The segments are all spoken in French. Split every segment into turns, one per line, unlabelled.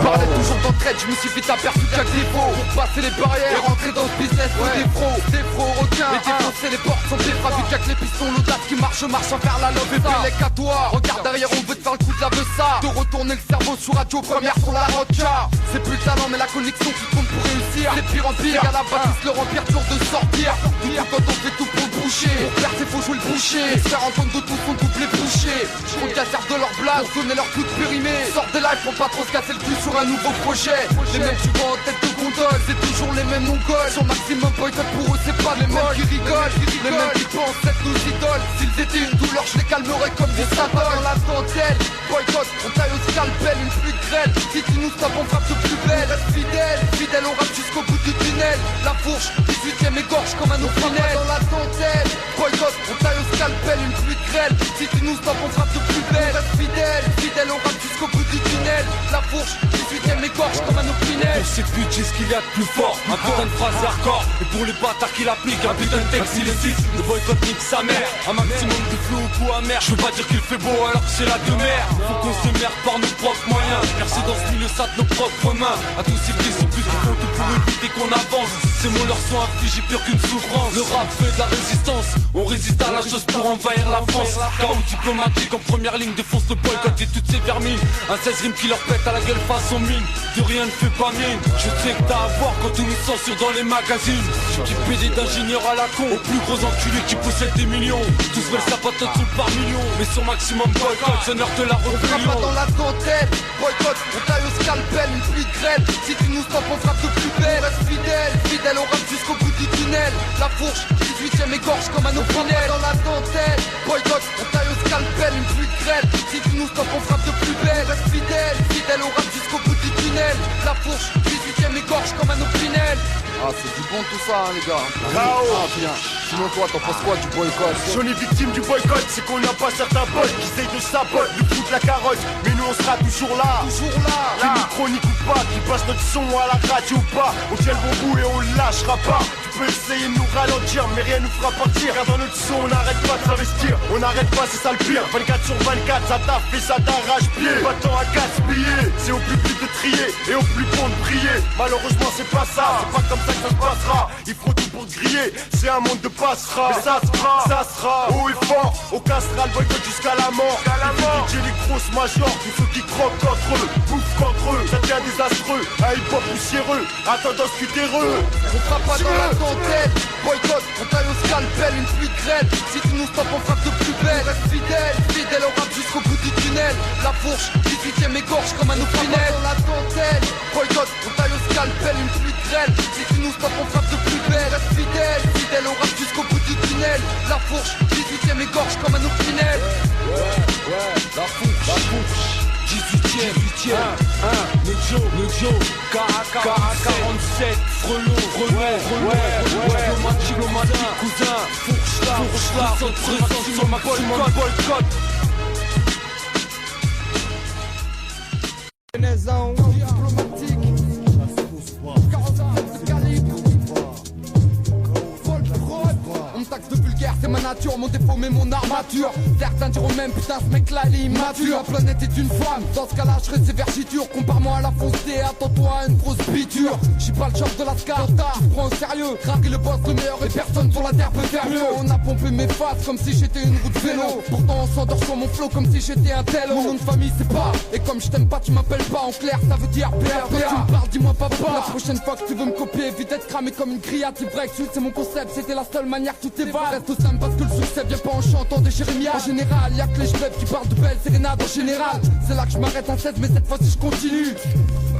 parlais toujours d'entraide, je me suis vite aperçu de chaque défaut. Pour passer les barrières et rentrer dans ce business, des fros requins. Les défoncer les portes sont des frappes, vu qu'avec les pistons, l'audace qui marche sans faire la love. Bébé qu'à toi, regarde derrière, on veut te faire le coup de la bessa. De retourner le cerveau sous radio, première sur la rocha. C'est plus le talent mais la connexion qui compte pour réussir. Les pires en pire, à la bâtisse leur empire toujours de sortir. Du coup quand on fait tout pour le boucher, pour percer faut jouer le boucher. Et se faire entendre de tout son double bouché. On cassèrent de leur blase, pour donner leur coup de périmé. Sort des lives pour pas trop se casser le cul sur un nouveau projet. Les mêmes tu vois en tête de gondole, c'est toujours les mêmes mongols. Sur maximum boycott pour eux c'est pas les mêmes qui rigolent. Les mêmes qui pensent être nos idoles. S'ils étaient une douleur je les calmerais comme du satol. Dans la dentelle, boycott, on taille au scalpel, une pluie de grêle. Si tu nous tapes on frappe de plus belle. Reste fidèle, fidèle au rap jusqu'au bout du tunnel. La fourche, 18ème égorge comme un opinel. Dans la dentelle, boycott, on taille au scalpel, une pluie de grêle. Si tu nous tapes on frappe de plus belle. Reste fidèle, fidèle au rap jusqu'au bout du tunnel. La fourche, 18ème égorge comme un opinel.
C'est plus ce qu'il y a de plus fort. Un putain de phrase hardcore. Et pour les bâtards qui l'appliquent, un putain de texte illicite. Le boycott nique sa mère. Un maximum de flou ou coup amer. Je veux pas dire qu'il fait beau alors que c'est la demeure. Faut qu'on se merde par nos propres moyens. Percer dans ce milieu ça de nos propres mains. À tous ces petits plus qui font tout pour éviter qu'on avance. Ces mots leur sont infligés pire qu'une souffrance. Le rap fait de la résistance. On résiste à la chose pour envahir la France. Chaos diplomatique en première ligne. Défonce le boycott et toutes ces vermines. Un 16 rimes qui leur pète à la gueule façon mine. De rien ne fait pas mine. Je sais que t'as à voir quand on nous censure dans les magazines. Qui PD d'ingénieurs à la con. Aux plus gros enculés qui possèdent des millions. Tous veulent sa patate sous par millions. Mais sur maximum boycott, sonneur de la rébellion.
Pas dans la dentelle, boycott, on taille au scalpel, une pluie de grêle. Si tu nous stoppes on frappe de plus belle. Reste fidèle, fidèle au rap jusqu'au bout du tunnel. La fourche, 18ème égorge comme un opinel. Dans la dentelle, boycott, on taille au scalpel, une pluie de grêle. Si tu nous stoppes on frappe de plus belle. Reste fidèle, fidèle au rap jusqu'au bout du tunnel. La fourche, 18ème égorge comme un opinel. Ah c'est du bon tout ça hein, les gars. Ah bien. Sinon toi t'en penses quoi du boycott?
Si on est victime du boycott, c'est qu'on n'a pas certains potes qui essayent de saboter, nous foutent la carotte. Mais nous on sera toujours là.
Toujours là.
Qui micro-nique ou pas, qui passe notre son à la radio ou pas. On tient le bon bout et on le lâchera pas. Tu peux essayer de nous ralentir mais rien nous fera partir. Car dans notre son on n'arrête pas de s'investir. On n'arrête pas c'est ça le pire. 24 sur 24 ça taffe et ça t'arrache-pied. Pas de temps à gaspiller, c'est au plus de trier et au plus bon de prier. Malheureusement c'est pas ça, c'est pas comme ça que ça se passera. Ils feront tout pour te griller, c'est un monde de passera. Mais ça sera, haut et fort. On cassera le boycott jusqu'à la mort. DJ les grosses majors, tous ceux qui croquent contre eux, bouffent contre eux. Ça devient désastreux, un hip-hop poussiéreux, à tendance cutéreux.
On frappe pas dans la dentelle, boycott, on taille au scalpel, une pluie de grêle. Si tu nous stoppes on frappe de plus belle. Reste fidèle, fidèle au rap jusqu'au bout du tunnel. La fourche, 18ème égorge comme un opinel. Dans la dentelle, boycott, on taille au scalpel, une pluie de grêle. Si tu nous stoppes on frappe de plus belle. Reste fidèle, fidèle au rap jusqu'au bout du tunnel. La fourche, 18ème égorge comme un opinel.
La fourche 18ème, Nojo, K47, Frelot, diplomatique, cousin, fourche là, présence, maximum boycott.
Diplomatique, 47 de calibre. On me taxe de vulgaire, c'est ma nature, mon défaut mais mon armature. Certains diront même putain ce mec là il est immature. La planète est une femme, dans ce cas là je serai vergitures. Compare-moi à la foncée, attends-toi à une grosse biture. J'suis pas le genre de la scarta, tu prends au sérieux. Craquer le boss le meilleur et personne sur la terre peut faire mieux. On a pompé mes faces comme si j'étais une route vélo. Pourtant on s'endort sur mon flow comme si j'étais un tel. Mon nom de famille c'est pas, et comme je t'aime pas tu m'appelles pas. En clair ça veut dire père. Quand tu me parles dis-moi papa. La prochaine fois que tu veux me copier, vite être cramé comme une grillade. Tu break, c'est mon concept, c'était la seule manière que tout est vrai. Reste simple parce que le succès vient pas en chantant des jérémias. En général y'a que les chefs qui parlent de belles sérénades. En général c'est là que je m'arrête à 16 mais cette fois-ci je continue.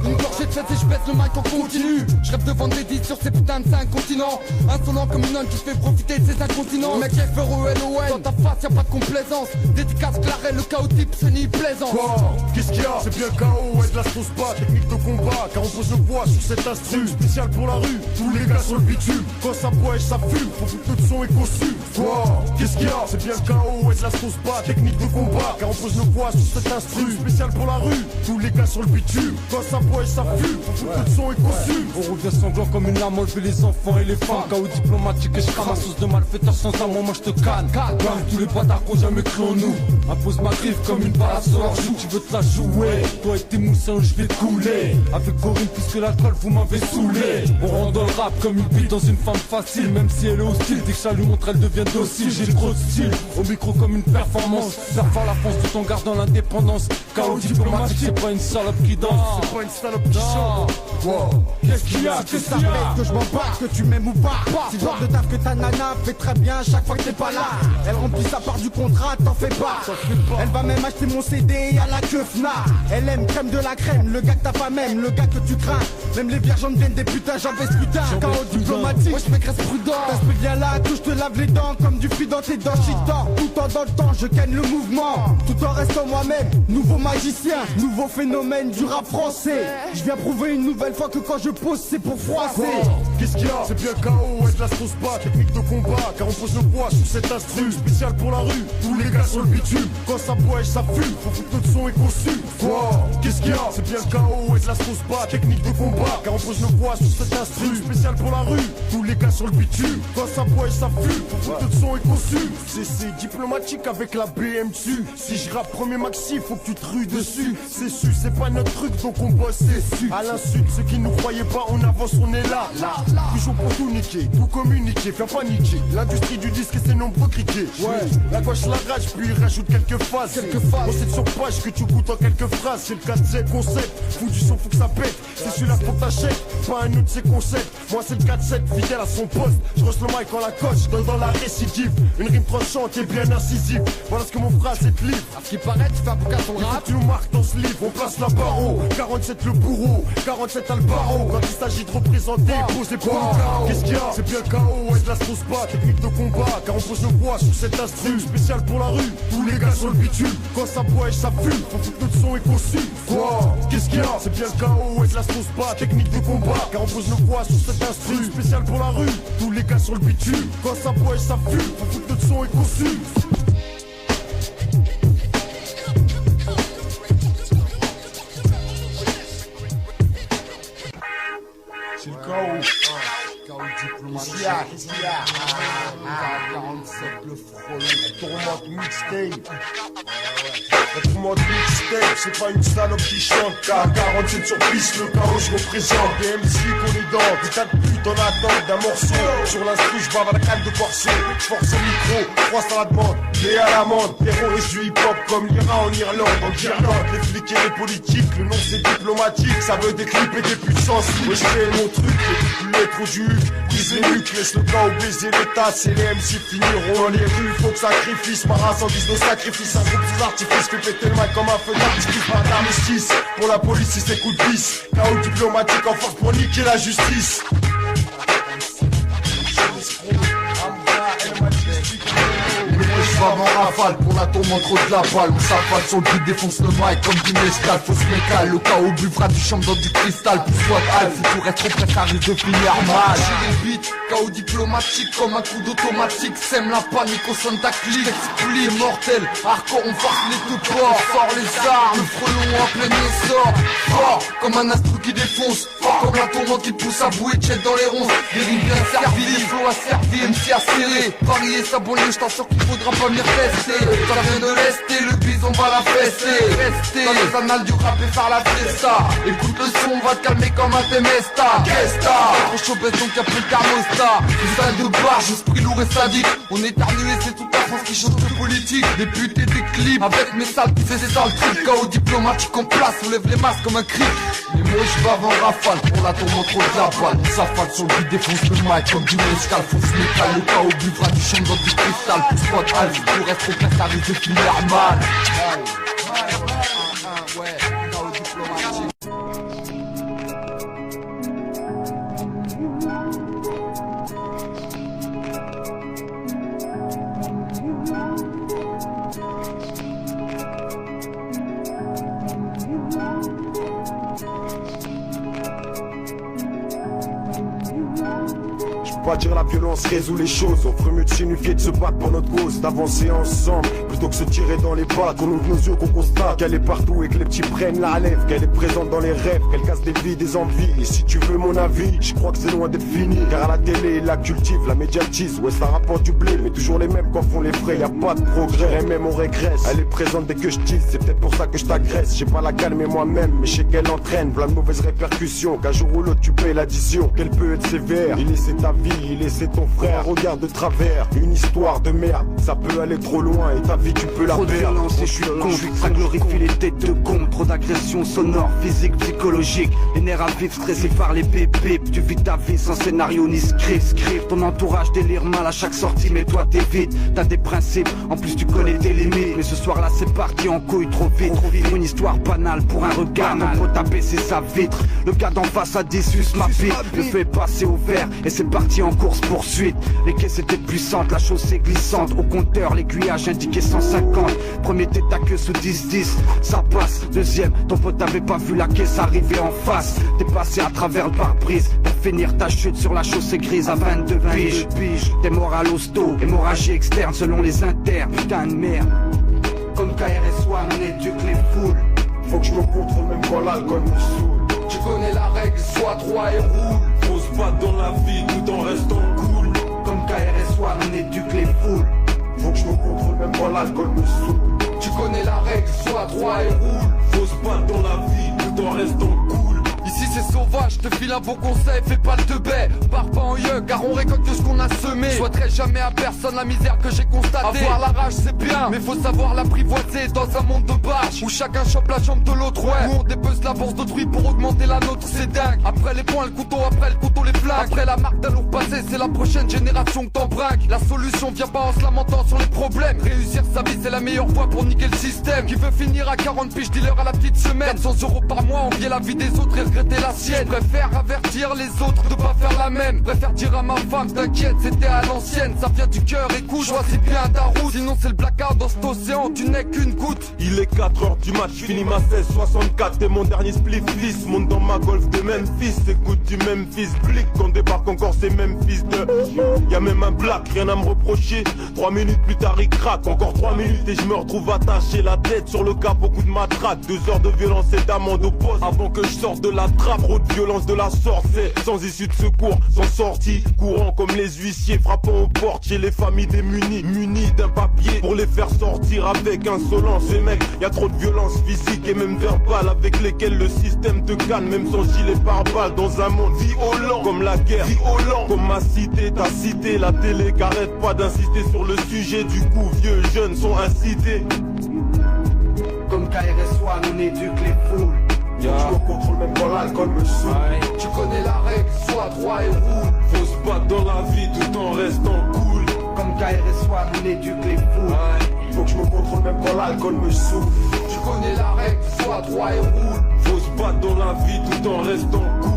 Une gorgée de fête et je baisse le mic en continu. Je rêve de vendre des disques sur ces putains de 5 continents. Insolent comme une nonne qui fait profiter de ses incontinents. Mec F-R-E-L-O-N, dans ta face y'a pas de complaisance. Dédicace Claret, le chaos type c'est ni plaisant.
Quoi? Qu'est-ce qu'il y a? C'est bien KO, ouais de la sauce pas, technique de combat. Car on pose le poids sur cet instru spécial pour la rue, tous les gars sur le bitume. Quand ça boit et ça fume, faut plus de son et conçu. Quoi? Qu'est-ce qu'il y a? C'est bien KO, ouais de la sauce pas, technique de combat. Car on pose le poids sur cet instru spécial pour la rue, tous les gars sur le bitume. Quand ça boit et ça fume, s'affût, faut foutre le son et consume.
On revient sanglant comme une lame, enlever les enfants et les femmes. Chaos diplomatique et je crame ma sauce de malfaiteur sans amour, moi je te canne. Comme tous les bâtards qui ont jamais cru en nous. Impose ma griffe comme une balle à sort. Joue, tu veux te la jouer. Toi et tes moussins, je vais te couler. Avec vos rimes, puisque l'alcool vous m'avez saoulé. On rend dans le rap comme une bite dans une femme facile. Même si elle est hostile, dès que ça lui montre, elle devient docile. J'ai trop de style, au micro comme une performance. Faire fort la France tout en gardant l'indépendance. Chaos diplomatique, c'est pas une salope qui danse.
C'est pas une salope qui chante.
Wow. Qu'est-ce qu'il y a?
Que ça pète, que je m'en bats, que tu m'aimes ou pas. C'est le genre de taf que ta nana fait très bien chaque fois que t'es pas là. Elle remplit sa part du contrat, t'en fais pas. Elle va même acheter mon CD à la queue FNA. Elle aime crème de la crème, le gars que ta femme aime, le gars que tu crains. Même les vierges en deviennent des putains, j'en baisse putain. Chaos diplomatique,
Wesh mec reste prudent.
t'aspect bien là, tout je te lave les dents comme du fluide dans tes dents. J'y dors, tout en dans le temps, je ken le mouvement. Tout en restant moi-même, nouveau magicien, nouveau phénomène du rap français. Je viens prouver une nouvelle fois que quand je pose c'est pour froisser.
Qu'est-ce qu'il y a? C'est bien KO et de la sauce bas, technique de combat, car on pose le poids sur cet instru. Spécial pour la rue, tous les gars sur le bitume. Quand ça boit et ça fume, faut foutre notre son et conçu. Qu'est-ce qu'il y a? C'est bien KO et de la sauce bas, technique de combat, car on pose le poids sur cet instru. Spécial pour la rue, tous les gars sur le bitume. Quand ça boit et ça fume, faut foutre notre son et conçu. C'est diplomatique avec la BM dessus. Si je rappe premier maxi, faut que tu te rues dessus. C'est su, c'est pas notre truc, donc on bosse, c'est su. À l'insu de ceux qui nous croyaient pas, on avance, on est là. Toujours pour tout niquer, tout communiquer, faire paniquer. L'industrie du disque et ses nombreux criquets. Ouais, la gauche la rage, puis il rajoute quelques phases. On sait sur page que tu goûtes en quelques phrases. C'est le 4-7 concept, fou du son, faut que ça pète. C'est celui-là faut que t'achètes, pas un autre c'est concept. Moi c'est le 4-7, fidèle à son poste. Je roche le mic en la coche, dans la récidive. Une rime tranchante et bien incisive. Voilà ce que mon frère c'est livre.
À ce qui paraît, tu fais un bouquin ton rap.
Tu nous marques dans ce livre, on place la barreau. 47 le bourreau, 47 Albaro. Quand il s'agit de représenter, poser pour le chaos. Qu'est-ce qu'il y a? C'est bien KO et de la sauce bas, technique de combat, car on pose le poids sur cet instru. Spécial pour la rue, tous les gars sur le bitume. Quand ça boit et ça fume, faut foutre notre son et conçu. Qu'est-ce qu'il y a? C'est bien KO et de la sauce bas, technique de combat, car on pose le poids sur cet instru. Spécial pour la rue, tous les gars sur le bitume. Quand ça boit et ça fume, faut foutre notre son et conçu.
C'est le chaos.
Chaos diplomatique.
Qu'est-ce qu'il y a?
47 le frelon.
Tourmente mixtape. La tourmente mixtape, c'est pas une salope qui chante. Car 47 sur piste, le chaos je représente. Des MC qu'on est dans, des tas de putes en attente d'un morceau. Sur l'instru, je bave à la canne de corset. Je force au micro, 3 à la demande, et à l'amende. Terroriste du hip-hop comme l'Iran en Irlande. En Irlande, les flics et les politiques, le nom c'est diplomatique. Ça veut des clips et des puissances. Moi je fais mon truc, les lettres au jus. Brise les nuques, laisse le chaos baiser l'état. C'est les MC finiront dans les rues, faut que sacrifice. Ma race en guise de sacrifice, un groupe sous artifice. Fait péter le mic comme un feu d'artifice. Pas d'armistice, pour la police c'est ses coups de vis. Chaos diplomatique en force pour niquer la justice.
Je vais en rafale pour la tourmente trop de la balle. On s'affale sur le but, défonce le mic comme du mescal. Fausse métal, le chaos buvera du champ dans du cristal. Plus soit de faut tout être trop prêt, ça risque de finir mal. J'ai les beats, chaos diplomatique comme un coup d'automatique. Sème la panique au sein de ta clique. T'explique, mortel, hardcore, on force les deux ports. Sort les armes, le frelon en plein essor. Fort comme un astro qui défonce. Fort comme la tourmente qui te pousse à bouer, check dans les ronces. Des rimes bien servis, des flots asservis, MC acéré. Varier sa banlieue, j't'assure qu'il faudra pas venir tester. Ça vient de l'ester, le bison va la fester. Rester dans les annales du rap et faire la fiesta. Écoute le son, on va te calmer comme un Temesta. Qu'esta, trop chaud béton qui a pris le thermostat. Une salle de barge, esprit lourd et sadique. On éternue et c'est toute la France qui change de politique. Des putes et des clips avec mes sales, c'est ça le truc. Chaos diplomatique en place, on lève les masques comme un cri. Mais moi je bave en rafale pour la tourmente trop de la balle. On s'affale sur le beat, défonce le mic comme du mescal. Fonce métal, le chaos buvera du champ dans du cristal. Pousse pas de halve, pour être au clair, ça risque de finir mal.
Ouais, chaos diplomatique.
pas dire la violence résout les choses. On ferait mieux de s'unifier, de se battre pour notre cause, d'avancer ensemble plutôt que se tirer dans les pattes. Qu'on ouvre nos yeux, qu'on constate qu'elle est partout et que les petits prennent la relève, qu'elle est présente dans les rêves, qu'elle casse des vies, des envies. Et si tu veux mon avis, je crois que c'est loin d'être fini. Car à la télé, il la cultive, la médiatise. Ouais, ça rapporte du blé, mais toujours les mêmes quand font les frais. Y a pas de progrès, et même on régresse. Elle est présente dès que je tease, c'est peut-être pour ça que je t'agresse. J'ai pas la calmer moi-même, mais je sais qu'elle entraîne plein de mauvaises répercussions. Qu'un jour ou l'autre tu payes l'addition, qu'elle peut être sévère. Il laissait ta vie, il laissait ton frère. Regarde de travers, une histoire de merde. Ça peut aller trop loin et ta vie tu peux la perdre.
Trop de violence et je suis contre, ça glorifie les têtes de con. Trop d'agressions sonores, physiques, psychologiques. Les nerfs à vif, stressés par les bébés. Tu vis ta vie sans scénario ni script. Ton entourage délire mal à chaque sortie, mais toi t'évites. T'as des principes, en plus tu connais tes limites. Mais ce soir là c'est parti en couille trop vite. Pour une histoire banale, pour un regard, mon pote a baissé sa vitre. Le gars d'en face a déçu ma bite. Le fait passer au vert et c'est parti en course poursuite. Les caisses étaient puissantes, la chaussée glissante. Au compteur, l'aiguillage indiquait 150. Premier tête à queue sous 10-10, ça passe. Deuxième, ton pote avait pas vu la caisse arriver en face. T'es passé à travers le pare-brise pour finir ta chute sur la chaussée grise à 22 piges. T'es mort à l'hosto, hémorragie externe selon les internes. Putain de merde. Comme KRS-One, on éduque les foules.
Faut que je me contrôle même quand l'alcool me saoule.
Tu connais la règle, sois droit et roule.
Faut se battre dans la vie tout en restant cool.
Comme KRS-One, on éduque les foules.
Faut que je me contrôle même quand l'alcool me saoule.
Tu connais la règle, sois droit et roule.
Faut se battre dans la vie tout en restant cool.
Ici c'est sauvage, je te file un bon conseil, fais pas le teubé. Pars pas en yeux, car on récolte ce qu'on a semé. Je souhaiterais jamais à personne la misère que j'ai constatée. Avoir la rage c'est bien, mais faut savoir l'apprivoiser dans un monde de barge où chacun chope la jambe de l'autre, ouais. Où on dépece la bourse d'autrui pour augmenter la nôtre, c'est dingue. Après les poings, le couteau, après le couteau, les flingues. Après la marque d'un lourd passé, c'est la prochaine génération que t'en brinques. La solution vient pas en se lamentant sur les problèmes. Réussir sa vie c'est la meilleure voie pour niquer le système. Qui veut finir à 40 piges dealer à la petite semaine. 400 € par mois, envier la vie des autres et regretter la sienne. Je préfère avertir les autres de pas faire la même. Préfère dire à ma femme t'inquiète, c'était à l'ancienne. Ça vient du cœur, écoute, choisis bien ta route. Sinon c'est le blackout dans cet océan, tu n'es qu'une goutte.
Il est 4h du match, finis ma 16-64. T'es mon dernier split fils, monte dans ma golf de Memphis. Écoute du Memphis, blick, qu'on débarque encore ces mêmes fils de. Y'a même un black, rien à me reprocher. 3 minutes plus tard il craque, encore 3 minutes et je me retrouve attaché la tête sur le cap, beaucoup de matraque. 2 heures de violence et d'amende au poste avant que je sorte de la trappe. Trop de violence de la sorte, c'est sans issue de secours, sans sortie, courant comme les huissiers, frappant aux portes chez les familles démunies, munis d'un papier pour les faire sortir avec insolence. Ces mecs, y a trop de violence physique et même verbale avec lesquelles le système te canne, même sans gilet pare-balles dans un monde violent comme la guerre, violent comme ma cité, ta cité, la télé qu'arrête pas d'insister sur le sujet. Du coup, vieux jeunes sont incités.
Comme KRS-One, on éduque les foules.
Je me contrôle même quand l'alcool me saoule.
Tu connais la règle, sois droit et roule.
Faut se battre dans la vie tout en restant cool.
Comme KRS-One, on éduque les foules.
Faut que je me contrôle même quand l'alcool me saoule.
Tu connais la règle, sois droit et roule.
Faut se battre dans la vie tout en restant cool.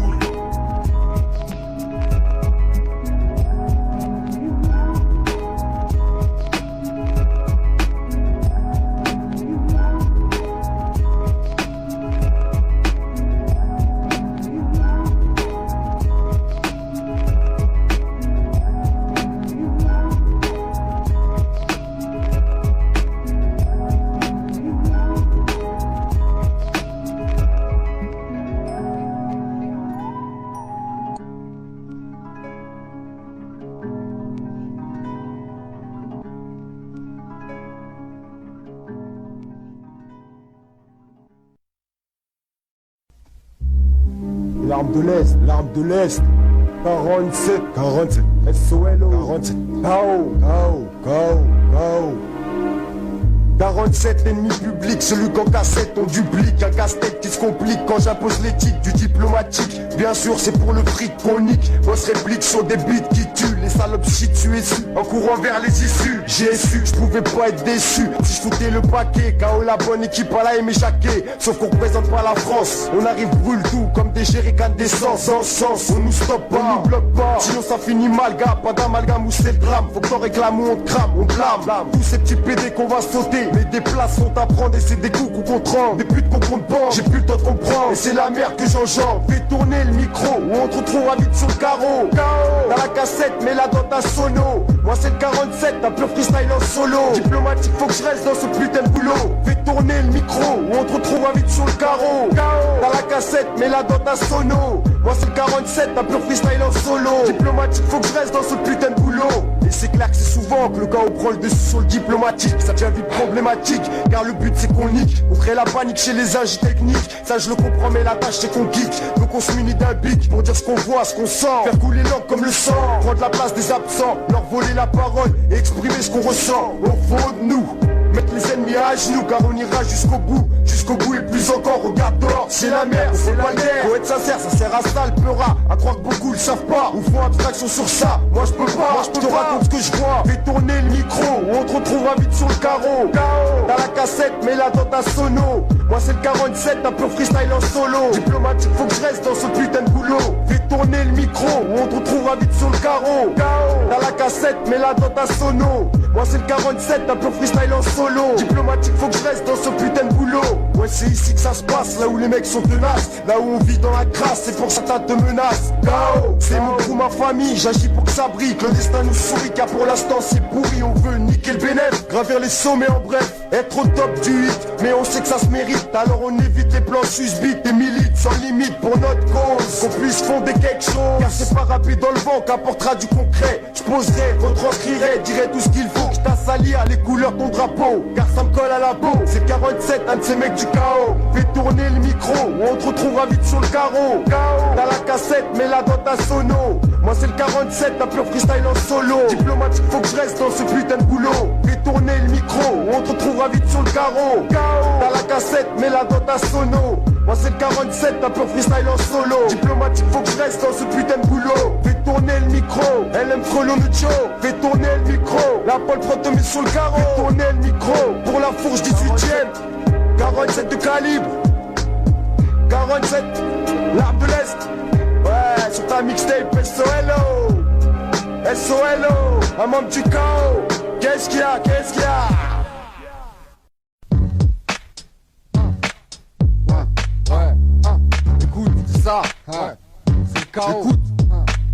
L'arme de l'Est, l'arme de l'Est. 47, 47, SOLO, 47, KO, KO, KO, KO. 47, l'ennemi public, celui qu'en cassette on duplique. Un casse-tête qui se complique quand j'impose l'éthique du diplomatique. Bien sûr c'est pour le fric qu'on nique. Boss réplique sur des beats qui tuent. Les salope shit, tu es su. En courant vers les issues, j'ai su, je pouvais pas être déçu. Si je foutais le paquet, KO la bonne équipe à la m'échaquer. Sauf qu'on représente pas la France. On arrive brûle tout comme des jerrycans d'essence. Sans sens, on nous stoppe pas, on nous bloque pas. Sinon ça finit mal, gars, pas d'amalgame ou c'est le drame. Faut que t'en réclames ou on te crame, on blâme. Tous ces petits PD qu'on va sauter. Mais des places sont à prendre et c'est des coups qu'on contrôle. Des putes qu'on compte pas, j'ai plus le temps de comprendre. Et c'est la merde que j'enjambe. Fais tourner le micro, ou on te retrouvera vite sur le carreau. Dans la cassette, mets-la dans ta sono. Moi c'est le 47, un pur freestyle en solo. Diplomatique, faut que je reste dans ce putain de boulot. Fais tourner le micro, ou on te retrouvera vite sur le carreau. Dans la cassette, mets-la dans ta sono. Moi c'est le 47, un pur freestyle en solo. Diplomatique, faut que je reste dans ce putain de boulot. Et c'est clair que c'est souvent que le gars prend le dessus sur le diplomatique. Ça devient vite problématique, car le but c'est qu'on nique. On crée la panique chez les agis techniques. Ça je le comprends mais la tâche c'est qu'on geek. Donc on se munit d'un bic pour dire ce qu'on voit, ce qu'on sent. Faire couler l'encre comme le sang, prendre la place des absents, leur voler la parole et exprimer ce qu'on ressent. Au fond de nous, mettre les ennemis à genoux, car on ira jusqu'au bout et plus encore. Regarde dehors, c'est la merde, c'est pas l'air. Faut être sincère, ça sert à ça le peura. À croire que beaucoup le savent pas, ou font abstraction sur ça. Moi je peux pas, je te raconte ce que je vois. Fais tourner le micro, ou on te retrouvera vite sur le carreau. Dans la cassette, mets-la dans ta sono. Moi c'est le 47, un peu freestyle en solo. Diplomatique, faut que je reste dans ce putain de boulot. Fais tourner le micro, ou on te retrouvera vite sur le carreau. Dans la cassette, mets-la dans ta sono. Moi c'est le 47, un peu freestyle en solo. Diplomatique, faut que je reste dans ce putain de boulot. Ouais c'est ici que ça se passe, là où les mecs sont tenaces. Là où on vit dans la crasse, c'est pour ça que ça te menace. KO, c'est mon crew, ma famille, j'agis pour que ça brille. Le destin nous sourit car pour l'instant c'est pourri. On veut niquer le bénéf, gravir les sommets en bref. Être au top du hit, mais on sait que ça se mérite. Alors on évite les plans susbites et milite sans limite pour notre cause. Qu'on puisse fonder quelque chose, car c'est pas rapide dans le vent qu'apportera du concret. Je poserai, retranscrirai, dirai tout ce qu'il faut. Je t'assalis à les couleurs de ton drapeau, car ça me colle à la peau. C'est 47, un de ces mecs du chaos. Fais tourner le micro, ou on te retrouvera vite sur le carreau. Dans la cassette, mets-la dans ta sono. Moi c'est le 47, un pur freestyle en solo. Diplomatique, faut que je reste dans ce putain de boulot. Fais tourner le micro, ou on te retrouvera vite sur le carreau. Dans la cassette, mets-la dans ta sono. Moi c'est le 47, un pur freestyle en solo. Diplomatique, faut que je reste dans ce putain de boulot. Fais tourner le micro, LM Frelon de Joe. Fais tourner le micro, la Paul Prod te met sur le carreau. Fais tourner le micro, pour la fourche 18ème. 47 de calibre, 47, l'arbre de l'Est. Ouais, sur ta mixtape SOLO, SOLO, un membre du chaos. Qu'est-ce qu'il y a, qu'est-ce qu'il y a?
Écoute, c'est ça, c'est le chaos.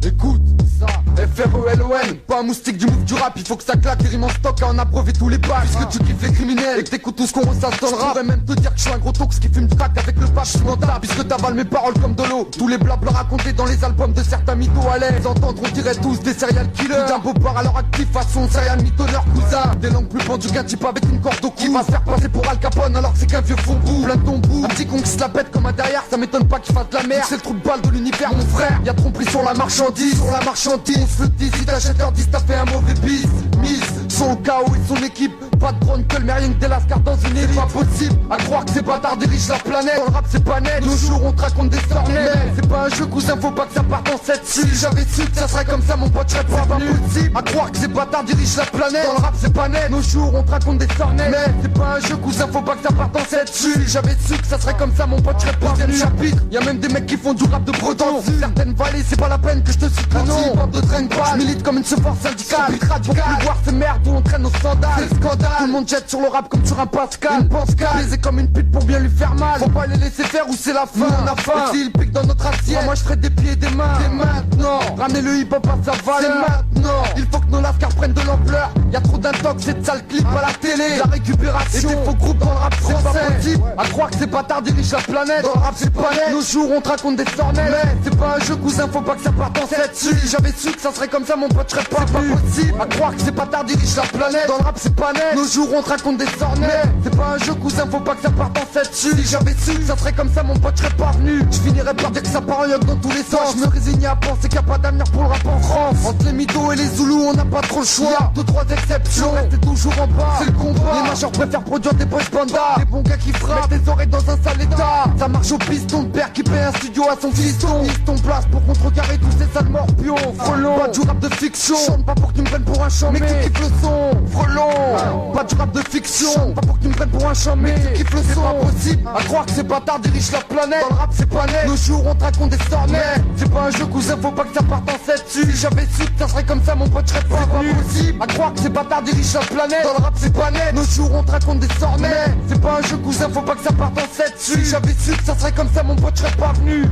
Écoute, ça, F-R-E-L-O-N. Pas un moustique du move du rap, il faut que ça claque, des rimes en stock à en approuver tous les bacs. Puisque tu kiffes les criminels et que t'écoutes tout ce qu'on ressasse dans le rap, je pourrais même te dire que je suis un gros tox qui fume du crack avec le pape, je suis mental. Puisque t'avales mes paroles comme de l'eau, tous les blabla racontés dans les albums de certains mythos à l'aise. Entendre, on dirait tous des serial killers. D'un beau bar à leur actif, façon serial mythonneur cousin. Des langues plus pendues qu'un type avec une corde au cou, qui va se faire passer pour Al Capone alors que c'est qu'un vieux fond bout. Plein de ton bout, un petit con qui se la pète comme un derrière, ça m'étonne pas qu'il fasse de la merde. C'est le trou de balle de l'univers, mon frère. Y'a tromperie sur la marchandise, on se le dit, si t'achètes leur 10, t'as fait un mauvais bis. Mise, son chaos et son équipe. Pas de Broncle, mais rien que des lascars dans une élite. Pas possible, à croire que ces bâtards dirigent la planète. Dans le rap c'est pas net, nos jours on te raconte des sornettes. C'est pas un jeu cousin, faut pas que ça parte en 7. Si j'avais su que ça serait comme ça, mon pote serait pas possible. À croire que ces bâtards dirigent la planète. Dans le rap c'est pas net, nos jours on te raconte des sornettes. Mais c'est pas un jeu cousin, faut pas que ça parte en 7. Si j'avais su que ça serait comme ça, mon pote serait pas venu. Chapitre, y'a même des mecs qui font du rap de breton. Certaines vallées, c'est pas la peine que je te cite le nom. Bande de traîne pas, je milite comme une force syndicale. Pour plus voir ces merdes où on traîne nos sandales. C'est le scandale, tout le monde jette sur le rap comme sur un Pascal. Une Pascal, baiser comme une pute pour bien lui faire mal. Faut pas les laisser faire ou c'est la fin. On a faim, et s'ils piquent dans notre assiette, moi je ferai des pieds et des mains. C'est maintenant, ramener le hip hop à sa valeur. C'est maintenant, il faut que nos lascars prennent de l'ampleur. Y'a trop d'intox et de sales clips à la télé. La récupération, et des faux groupes dans le rap français. C'est pas possible, à croire que ces bâtards dirigent la planète. Dans le rap c'est pas net, nos jours on te raconte des sornettes. Mais c'est pas un jeu cousin, faut pas que ça parte en 7. Si j'avais su que ça serait comme ça, mon pote serait pas possible, à croire que ces bâtards dirigent la planète. Dans le rap c'est pas net, nos jours on te raconte des sornettes. C'est pas un jeu cousin, faut pas que ça parte en 7. Si j'avais su que ça serait comme ça, mon pote serait pas venu. Je finirais par dire que ça part en yoke dans tous les sens. Je me résignais à penser qu'il y a pas d'avenir pour le rap en France. Entre les mythos
Nous et les Zoulous on n'a pas trop le choix. 2-3 exceptions, restez toujours en bas. C'est le combat. Les majors préfèrent produire des boys pandas. Les bons gars qui frappent, mettent des oreilles dans un sale état. Ça marche au piston, le père qui paie un studio à son fiston. Ils ton place pour contrecarrer tous ces sales morpions. Frelon, pas du rap de fiction. Chante pas pour qu'ils me prennent pour un champ, mais qui kiffe le son. Frelon, pas du rap de fiction. Pas pour qu'ils me prennent pour un champ, mais qui kiffe le son. C'est pas possible à croire que ces bâtards dirigent la planète. Dans le rap c'est pas net, nos jours on te raconte des sornets. C'est pas un jeu cousin, faut pas que ça parte en 7 dessus. Si j'avais su que ça serait comme ça, mon pote serait pas venu. C'est pas possible à croire que ces bâtards dirigent la planète. Dans le rap c'est pas net, nos jours on te raconte des sornets. C'est pas un jeu cousin, faut pas que ça parte en 7 dessus. Si j'avais su que ça serait comme ça, mon pote serait pas venu.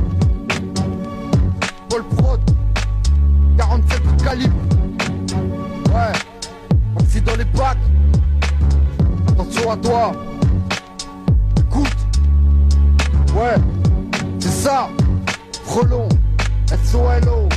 Paul Prod 47 de calibre. Ouais, oxy dans les bacs. Attention à toi. Écoute. Ouais, c'est ça. Frelon, SOLO.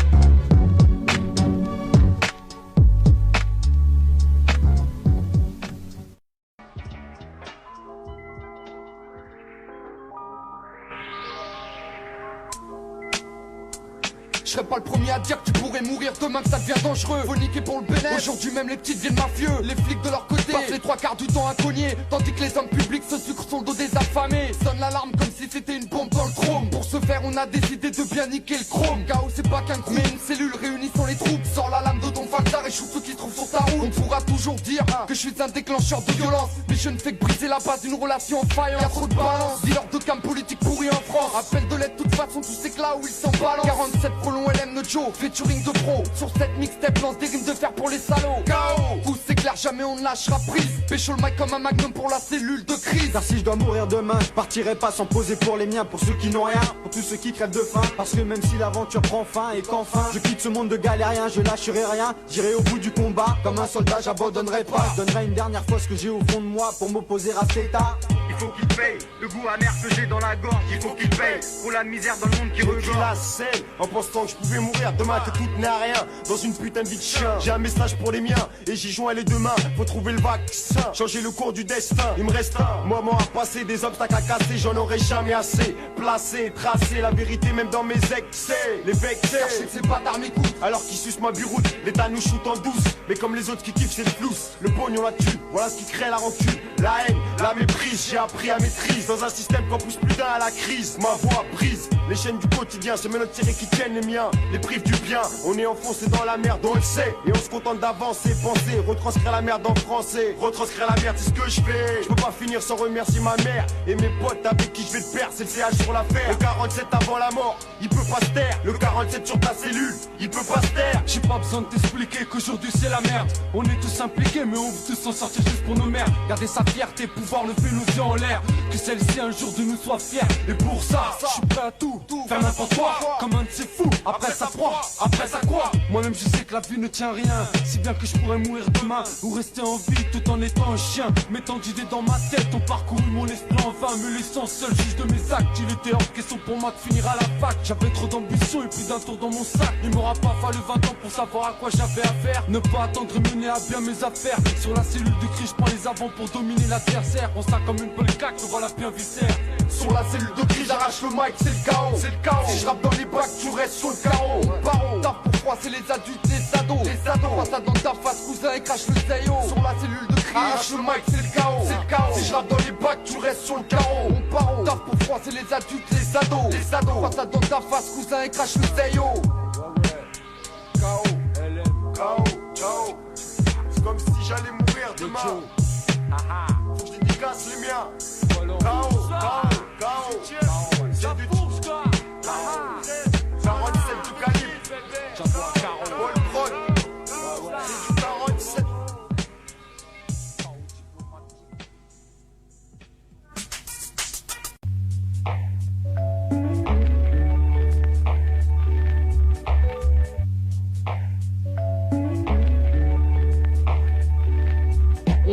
Je serais pas le premier à dire que tu pourrais mourir demain, que ça devient dangereux. Faut niquer pour le bénéfice. Aujourd'hui même les petites viennent mafieux. Les flics de leur côté passent les 3/4 du temps à cogner, tandis que les hommes publics se sucrent sur le dos des affamés. Sonne l'alarme comme si c'était une bombe dans le chrome. Pour ce faire on a décidé de bien niquer le chrome. Chaos c'est pas qu'un groupe, mais une cellule réunissant les troupes. Sors la lame de ton facteur et shoot ceux qui se trouvent sur ta route. On pourra toujours dire que je suis un déclencheur de violence, mais je ne fais que briser la base d'une relation en faïence. Y'a trop de balance, dis-leur de cam politique pourri en France. Appel de l'aide de toute façon, tous c'est que là où ils s'en balancent. 47 prolong LM de Joe, featuring de pro. Sur cette mixtape lance des rimes de fer pour les salauds. KO, où c'est clair jamais on ne lâchera prise. Pécho le mic comme un magnum pour la cellule de crise.
Car si je dois mourir demain, je partirai pas sans poser pour les miens. Pour ceux qui n'ont rien, pour tous ceux qui crèvent de faim. Parce que même si l'aventure prend fin et qu'enfin je quitte ce monde de galériens, je lâcherai rien. J'irai au bout du combat, comme un soldat j'abandonnerai pas. Je donnerai une dernière fois ce que j'ai au fond de moi pour m'opposer à cet état.
Il faut qu'il paye le goût amer que j'ai dans la gorge. Il faut qu'il paye pour la misère dans le monde qui
J'ai la
regorge.
scène en pensant que je pouvais mourir demain, que tout n'est à rien dans une putain de vie de chien. J'ai un message pour les miens et j'y joins les deux mains. Faut trouver le vaccin, changer le cours du destin. Il me reste un moment à passer, des obstacles à casser, j'en aurai jamais assez. Placer, tracer la vérité même dans mes excès. Les vexés,
C'est pas d'armes écoute.
alors qu'ils sucent ma biroute, l'État nous shoot en douce. Mais comme les autres qui kiffent c'est le flouss. Le pognon la tue, voilà ce qui crée la rancune. La haine, la méprise, j'ai appris à maîtrise. Dans un système qu'on pousse plus d'un à la crise. Ma voix brise, les chaînes du quotidien. C'est mes notes tirées qui tiennent les miens. Les prives du bien, on est enfoncé dans la merde, on le sait. Et on se contente d'avancer, penser, retranscrire la merde en français. Retranscrire la merde, c'est ce que je fais. Je peux pas finir sans remercier ma mère et mes potes avec qui je vais le perdre. C'est le CH sur l'affaire. Le 47 avant la mort, il peut pas se taire. Le 47 sur ta cellule, il peut pas se taire.
J'ai pas besoin de t'expliquer qu'aujourd'hui c'est la merde. On est tous impliqués mais on veut tous s'en sortir juste pour nos mères. Garder sa fierté, pouvoir lever nos yeux en l'air. Que celle-ci un jour de nous soit fière. Et pour ça, je suis prêt à tout, faire n'importe quoi. Comme un de ces fous, après ça froid, après ça quoi. Moi-même je sais que la vie ne tient à rien. Si bien que je pourrais mourir demain ou rester en vie tout en étant un chien. Mettant d'idées dans ma tête, ont parcouru mon esprit en vain, me laissant seul juge de mes actes. Il était hors question pour moi de finir à la fac. J'avais trop d'ambition et plus d'un tour dans mon sac. Il m'aura pas fallu 20 ans pour savoir à quoi j'avais affaire. Ne pas attendre et mener à bien mes affaires. Sur la cellule de cri, je prends les avants pour dominer l'adversaire. On sac comme une bonne claque, te voilà bien viscère.
Sur la cellule de cri, j'arrache le mic, c'est le chaos. C'est le chaos. Si je rappe dans les bacs, tu restes sur le carreau. Paro, taf pour froid, c'est les adultes, les ados. Les ados, passe ça dans ta face, cousin, et crache le zayo. Sur la cellule de cri, arrache le mic, c'est le chaos. C'est le chaos. Si je rappe dans les bacs, tu restes sur le carreau. On paro, taf pour froid, c'est les adultes, les ados. Les ados, passe ça dans ta face, cousin, et crache le zayo.
K.O. K.O. C'est comme si j'allais mourir demain. Faut que je dédicace les miens. K.O. C'est du 47 du calibre. Paul Prod. C'est du 47.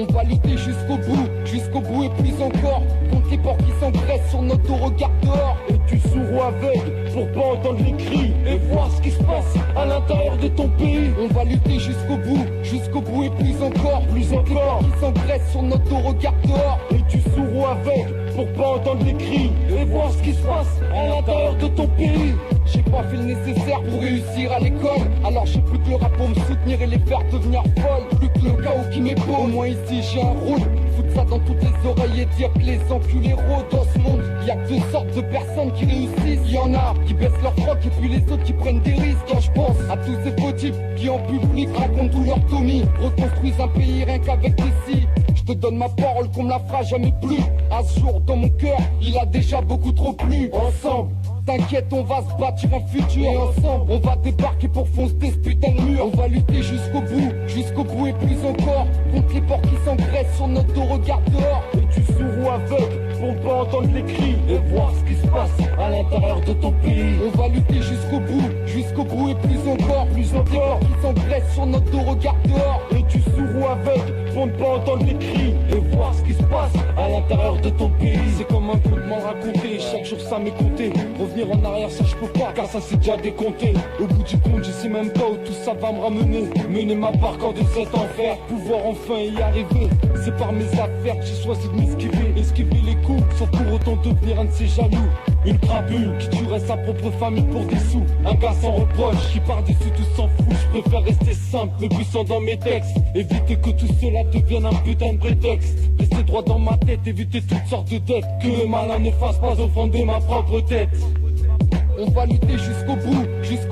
On va lutter jusqu'au bout et plus encore. Contre les porcs qui s'engraissent sur notre dos, regarde dehors.
Et tu sourds ou aveugle pour pas entendre les cris et voir ce qui se passe à l'intérieur de ton pays.
On va lutter jusqu'au bout et plus encore. Plus encore. Les porcs qui s'engraissent sur notre dos, regarde dehors.
Et tu sourds ou aveugle pour pas entendre les cris et voir ce qui se passe à l'intérieur de ton pays.
J'ai pas fait le nécessaire pour réussir à l'école. Alors j'ai plus que le rap pour me soutenir et les faire devenir folles. Plus que le chaos qui m'épaule. Au moins ici j'ai un rôle. Foutre ça dans toutes les oreilles et dire que les enculés rôdent dans ce monde. Y'a que deux sortes de personnes qui réussissent. Y'en a qui baissent leur froc et puis les autres qui prennent des risques. Quand je pense à tous ces faux types qui en public racontent tout leur Tommy, reconstruisent un pays rien qu'avec des si. Je te donne ma parole qu'on me la fera jamais plus. À ce jour dans mon cœur, il a déjà beaucoup trop plu. Ensemble, t'inquiète, on va se bâtir un futur. Et ensemble, on va débarquer pour foncer ce putain de mur. On va lutter jusqu'au bout et plus encore. Contre les porcs qui s'engraissent sur notre dos, regarde dehors.
Es-tu sourd ou aveugle pour ne pas entendre les cris et voir ce qui se passe à l'intérieur de ton pays?
On va lutter jusqu'au bout et plus encore. Plus encore, les porcs qui s'engraissent sur notre dos, regarde dehors.
Es-tu sourd ou aveugle pour ne pas entendre les cris et voir ce qui se passe à l'intérieur de ton pays?
C'est comme un conte mal raconté, chaque jour ça m'est compté. Revenir en arrière ça je peux pas car ça c'est déjà décompté. Au bout du compte je sais même pas où tout ça va me ramener. Mener ma barque de cet enfer, pouvoir enfin y arriver. C'est par mes affaires que j'ai choisi de m'esquiver. Esquiver les coups sans pour autant devenir un de ces jaloux. Une crapule qui tuerait sa propre famille pour des sous. Un gars sans reproche qui par-dessus tout s'en fout. Je préfère rester simple mais puissant dans mes textes. Éviter que tout cela devienne un putain de prétexte. Rester droit dans ma tête, éviter toutes sortes de dettes. Que le malin ne fasse pas offender ma propre tête.
On va lutter jusqu'au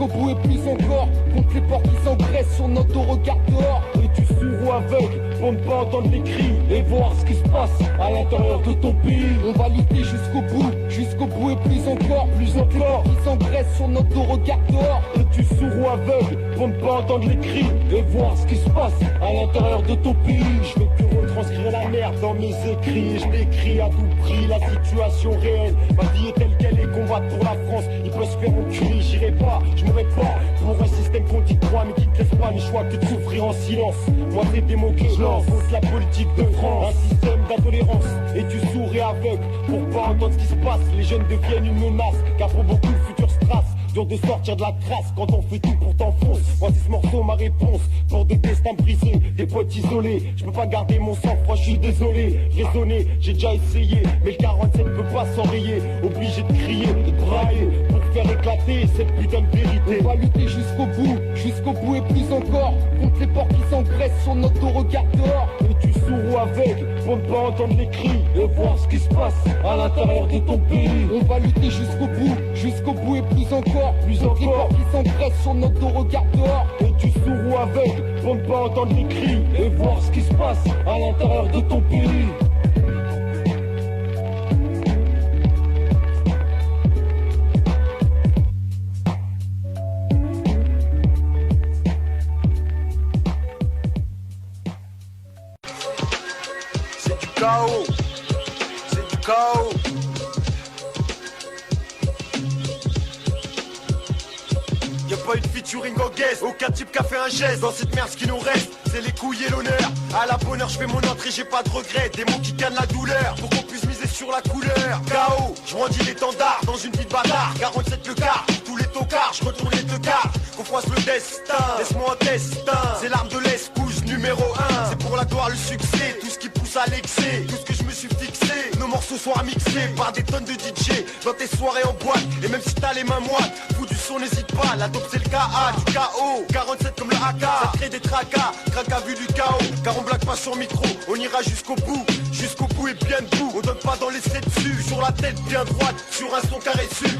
bout et plus encore. Contre les porcs qui s'engraissent sur notre dos, regarde dehors.
Es-tu sourd ou aveugle pour ne pas entendre les cris et voir ce qui se passe à l'intérieur de ton pays?
On va lutter jusqu'au bout et plus encore. Plus encore, qui s'engraissent sur notre dos, regarde dehors.
Es-tu sourd ou aveugle pour ne pas entendre les cris et voir ce qui se passe à l'intérieur de ton pays? Je vais plus retranscrire la merde dans mes écrits. Je l'écris à tout prix, la situation réelle. Ma vie est telle qu'elle est, combattre pour la France. Il peut se faire enculer, j'irai pas, je mourrai pas pour un système qu'on dit croit mais qui te laisse pas le choix que de souffrir en silence. Moi c'est des mots que je lance, c'est la politique de France. Un système d'intolérance, et tu sourd et aveugle pour pas entendre ce qui se passe. Les jeunes deviennent une menace, car pour beaucoup le futur se trace. Dur de sortir de la crasse quand on fait tout pour t'enfoncer. Voici ce morceau ma réponse pour des destins brisés, des potes isolés. Je peux pas garder mon sang-froid, je suis désolé. Raisonner, j'ai déjà essayé, mais le 47 peut pas s'enrayer. Obligé de crier, de brailler pour faire éclater cette putain de vérité.
On va lutter jusqu'au bout et plus encore. Contre les porcs qui s'engraissent sur notre dos, regarde dehors.
Es-tu sourd ou aveugle pour ne pas entendre les cris et voir ce qui se passe à l'intérieur de ton pays?
On va lutter jusqu'au bout et plus encore. Plus encore, les porcs qui s'engraissent sur notre dos, regarde dehors.
Es-tu sourd ou aveugle pour ne pas entendre les cris et voir ce qui se passe à l'intérieur de ton pays? C'est du chaos, c'est du chaos. Y'a pas eu de featuring au guest, aucun type qui a fait un geste. Dans cette merde ce qui nous reste, c'est les couilles et l'honneur. À la bonne heure je fais mon entrée, j'ai pas de regrets. Des mots qui gagnent la douleur, pour qu'on puisse miser sur la couleur. KO, je brandis l'étendard dans une vie de bâtard. 47 le quart, tous les tocards, je retourne les deux quarts. Qu'on froisse le destin, laisse-moi un destin. C'est l'arme de l'espouse numéro 1. C'est pour la gloire, le succès, tout ce qui pousse à l'excès. Tout ce que je me suis fixé, nos morceaux soient mixés par des tonnes de DJ dans tes soirées en boîte. Et même si t'as les mains moites, fous du son, n'hésite pas. La dope c'est le KA, du KO 47 comme le AK, ça crée des tracas. Crac à vue du chaos, car on blague pas sur micro. On ira jusqu'au bout et bien debout. On donne pas dans les traits dessus, sur la tête bien droite, sur un son carré dessus.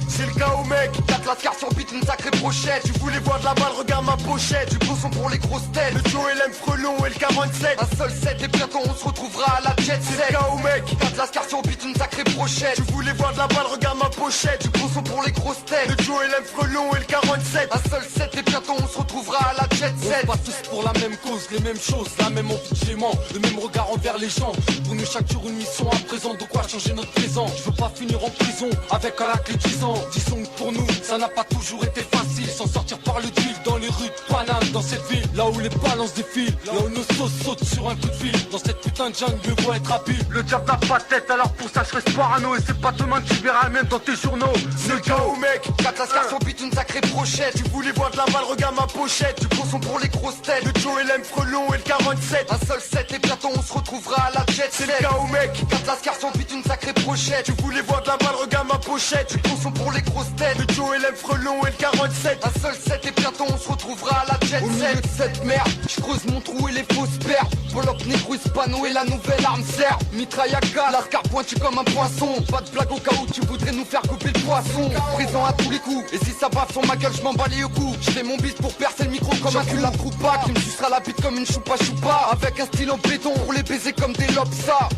C'est le chaos mec,
T'as de la carte sur beat, une sacrée brochette.
tu voulais voir de la balle, regarde ma pochette.
Du gros son pour les grosses têtes.
Le Joe LM Frelon et le 47.
Un seul set et bientôt on se retrouvera à la jet
C'est
set.
le chaos mec,
T'as de la carte sur beat, une sacrée brochette.
tu voulais voir de la balle, regarde ma pochette.
Du gros son pour les grosses têtes.
Le Joe LM Frelon et le 47.
Un seul set et bientôt on se retrouvera à la jet
On
set.
se bat tous pour la même cause, les mêmes choses, la même envie de gément, le même regard envers les gens. Pour nous chaque jour une mission à présent, de quoi changer notre présent. Je veux pas finir en prison avec à la clé 10 ans. Disons que pour nous ça n'a pas toujours été facile. S'en sortir par le deal dans les rues de Paname, dans cette ville, là où les balances défilent, là où nos sauces sautent sur un coup de fil. Dans cette putain de jungle, mieux vaut être habile.
Le diable n'a pas de tête, alors pour ça je reste parano. Et c'est pas demain que tu verras même dans tes journaux. C'est le chaos mec,
T'as de la carte sur beat, une sacrée brochette.
tu voulais voir de la balle, regarde ma pochette.
Du gros son sont pour les grosses têtes.
Le Joe LM Frelon et le 47.
Un seul set et bientôt on se retrouvera à la jet
C'est
set.
le cas au mec.
Quand Lascar s'envite une sacrée brochette.
Tu voulais voir de la balle, regarde ma pochette.
Du bon son pour les grosses têtes.
Le Joe LM Frelon et le 47.
Un seul set et bientôt on se retrouvera à la jet set. Au milieu de cette merde, je creuse mon trou et les fausses perles. Polop, négro, hispano et la nouvelle arme serre. Mitraille à gaz, Lascar pointu comme un poisson. Pas de blague au cas où tu voudrais nous faire couper le poisson. Présent à tous les coups, et si ça bave sur ma gueule, je m'en bats les coups. Je fais mon bis pour percer le micro comme un cul la troupa. Qui me sucera la bite comme une choupa choupa. Avec un style en béton pour les baiser comme des lobsas.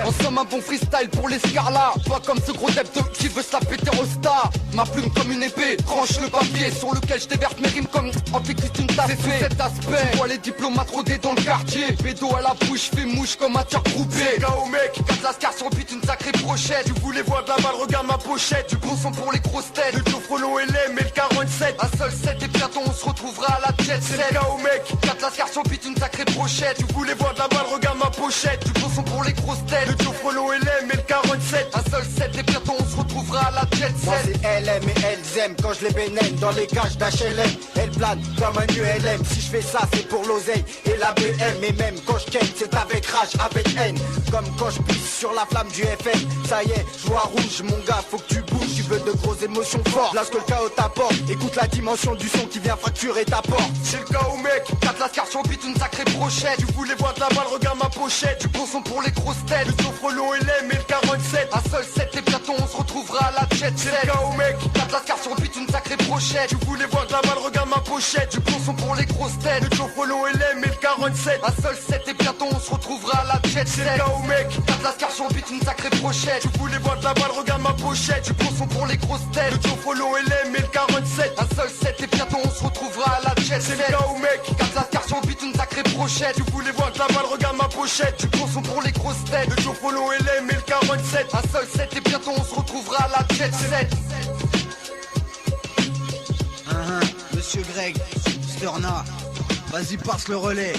En somme un bon freestyle pour les scarlas. Pas comme ce gros dep qui veut se la péter au star. Ma plume comme une épée, tranche le papier sur lequel je déverse mes rimes comme Antéchrist tasse. C'est sous cet aspect, tu vois les diplomates rodés dans le quartier. Bédo à la bouche, fait mouche comme un tir groupé.
C'est le cas au mec.
Quand Lascar s'envite une sacrée brochette.
Tu voulais voir de la balle, regarde ma pochette.
Du bon son pour les grosses têtes.
Le Joe Frelon LM et le 47.
Un seul set et bientôt on se retrouvera à la jet
C'est
set.
le cas au mec.
Quand Lascar s'envite une sacrée brochette.
Tu voulais voir de la balle, regarde ma pochette.
Du bon son pour les grosses têtes.
Le Joe Frelon LM et le 47.
Un seul set et bientôt on se retrouvera à la jet
Moi
set.
c'est LM et elles aiment quand je les bénène dans les cages d'HLM. Elles planent comme un ULM. Si je fais ça c'est pour l'oseille et la BM. Et même quand je ken c'est avec rage, avec haine. Comme quand je pisse sur la flamme du FN. Ça y est, je vois rouge mon gars, faut que tu bouges. Tu veux de grosses émotions fortes. Là ce que le chaos t'apporte. Écoute la dimension du son qui vient fracturer ta porte.
C'est le cas au mec.
Quand Lascar s'envite une sacrée brochette.
Tu voulais voir de la balle, regarde ma pochette.
Du bon son pour les grosses têtes.
Le Joe Frelon LM et le 47.
Un seul set et bientôt on se retrouvera à la jet
C'est
set.
le cas au mec.
Quand Lascar s'envite une sacrée brochette.
Tu voulais voir de la balle, regarde ma pochette.
Du bon son pour les grosses têtes.
Le Joe Frelon LM et le 47.
Un seul set et bientôt on se retrouvera à la jet
C'est le
set.
cas au mec.
Quand Lascar s'envite une sacrée brochette.
Tu voulais voir de la balle, regarde ma pochette.
Du bon son pour les grosses têtes.
Le Joe Frelon LM et le 47.
Un seul set et bientôt on se retrouvera à la jet
C'est
set.
le cas au mec.
Quand Lascar s'envite une sacrée brochette.
Tu voulais voir de la balle, regarde ma pochette.
Du bon son pour les grosses têtes.
Le Joe Frelon LM et le 47.
Un seul set et bientôt on se retrouvera à la jet set.
Monsieur Greg, Sterna, vas-y passe le relais.